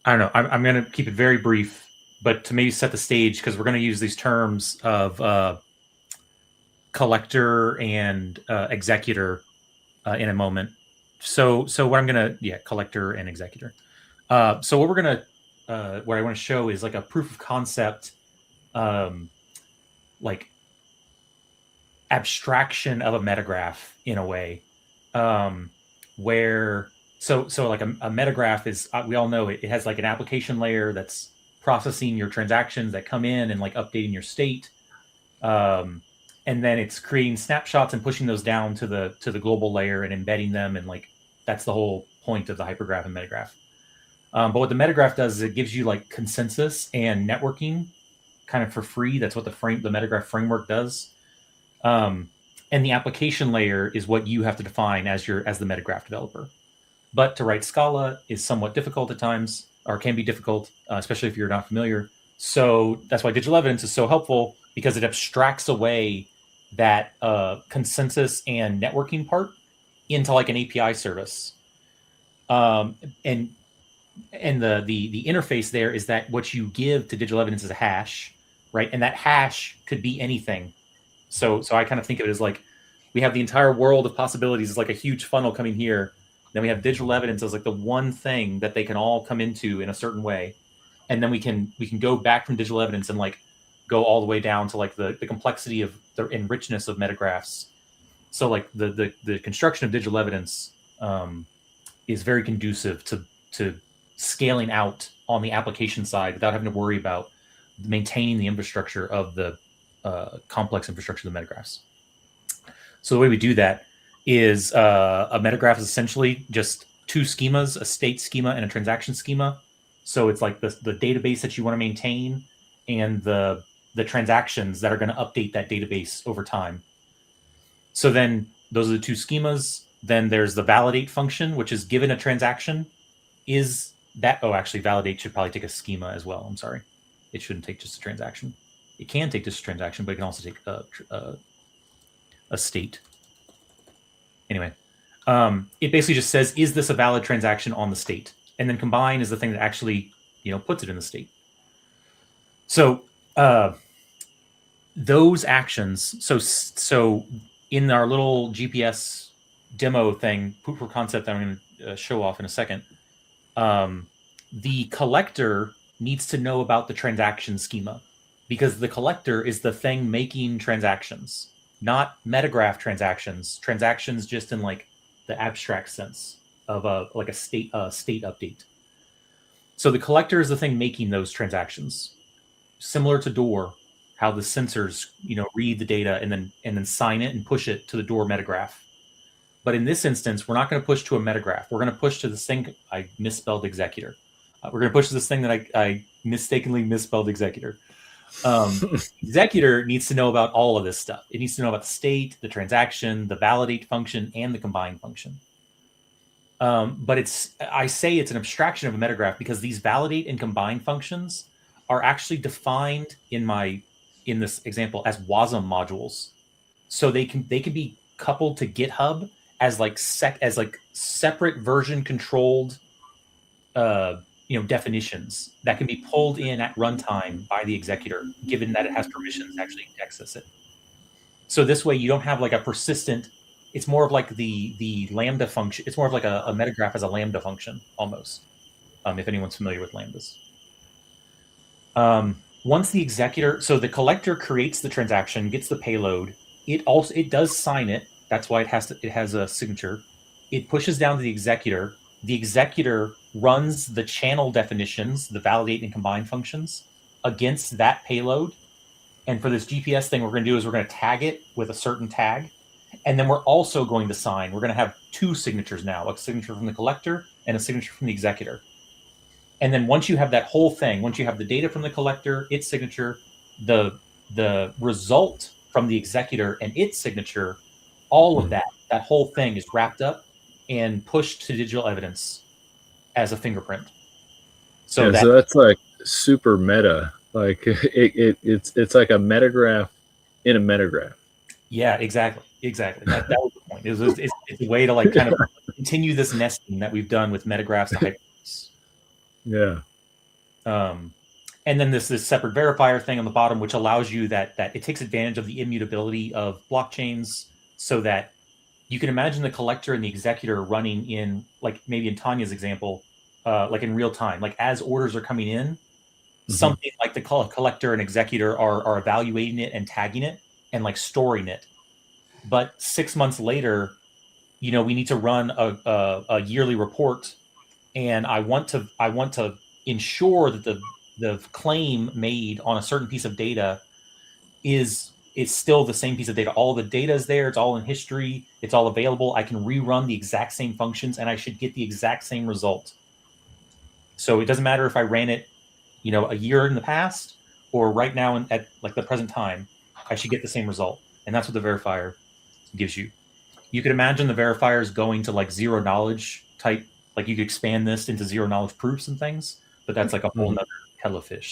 I don't know. I'm going to keep it very brief, but to maybe set the stage, because we're going to use these terms of collector and executor in a moment. So what I'm going to, collector and executor. So what we're going to, what I want to show is like a proof of concept, like abstraction of a metagraph in a way, where so like a metagraph is, we all know it has like an application layer that's processing your transactions that come in and like updating your state, and then it's creating snapshots and pushing those down to the global layer and embedding them, and like that's the whole point of the hypergraph and metagraph. But what the metagraph does is it gives you like consensus and networking kind of for free. That's what the metagraph framework does. And the application layer is what you have to define as the metagraph developer. But to write Scala is somewhat difficult at times, or can be difficult, especially if you're not familiar. So that's why digital evidence is so helpful, because it abstracts away that consensus and networking part into like an API service. And the interface there is that what you give to digital evidence is a hash, right? And that hash could be anything. So I kind of think of it as like, we have the entire world of possibilities. It's like a huge funnel coming here. Then we have digital evidence as like the one thing that they can all come into in a certain way. And then we can go back from digital evidence and like go all the way down to like the complexity of the richness of metagraphs. So like the construction of digital evidence is very conducive to scaling out on the application side without having to worry about maintaining the infrastructure of the complex infrastructure of the metagraphs. So the way we do that is a metagraph is essentially just two schemas, a state schema and a transaction schema. So it's like the database that you want to maintain and the transactions that are going to update that database over time. So then those are the two schemas. Then there's the validate function, which is given a transaction. Is that, actually validate should probably take a schema as well. I'm sorry. It shouldn't take just a transaction. It can take just a transaction, but it can also take a state. Anyway, it basically just says, is this a valid transaction on the state? And then combine is the thing that actually, puts it in the state. So those actions, so in our little GPS demo thing, proof of concept that I'm going to show off in a second, the collector needs to know about the transaction schema, because the collector is the thing making transactions, not metagraph transactions just in like the abstract sense of like a state update. So the collector is the thing making those transactions, similar to door, how the sensors read the data and then sign it and push it to the door metagraph. But in this instance, we're not going to push to a metagraph. We're going to push to this thing. I misspelled executor. We're going to push to this thing that I mistakenly misspelled executor. Executor needs to know about all of this stuff. It needs to know about the state, the transaction, the validate function, and the combine function. But I say it's an abstraction of a metagraph because these validate and combine functions are actually defined in this example as WASM modules. So they can be coupled to GitHub as like separate version controlled definitions that can be pulled in at runtime by the executor, given that it has permissions to actually access it. So this way you don't have like a persistent, it's more of like the Lambda function. It's more of like a metagraph as a Lambda function almost, if anyone's familiar with Lambdas. Once the executor, so the collector creates the transaction, gets the payload, it does sign it. That's why it has a signature. It pushes down to the executor. The executor runs the channel definitions, the validate and combine functions, against that payload. And for this GPS thing, what we're going to do is we're going to tag it with a certain tag. And then we're also going to sign. We're going to have two signatures now, a signature from the collector and a signature from the executor. And then once you have that whole thing, once you have the data from the collector, its signature, the result from the executor and its signature, all of that whole thing is wrapped up and pushed to digital evidence as a fingerprint. So that's like super meta. Like it's like a metagraph in a metagraph. Yeah, exactly. That was the point. It's a way to like kind of continue this nesting that we've done with metagraphs to hypergraphs. Yeah. And then this separate verifier thing on the bottom, which allows you that it takes advantage of the immutability of blockchains, so that you can imagine the collector and the executor running in, like maybe in Tanya's example, like in real time, like as orders are coming in, something like the collector and executor are evaluating it and tagging it and like storing it. But 6 months later, we need to run a yearly report, and I want to ensure that the claim made on a certain piece of data is still the same piece of data. All the data is there. It's all in history. It's all available. I can rerun the exact same functions, and I should get the exact same result. So it doesn't matter if I ran it, a year in the past or right now at like the present time, I should get the same result. And that's what the verifier gives you. You could imagine the verifiers going to like zero knowledge type, like you could expand this into zero knowledge proofs and things, but that's like a whole nother kettle of fish.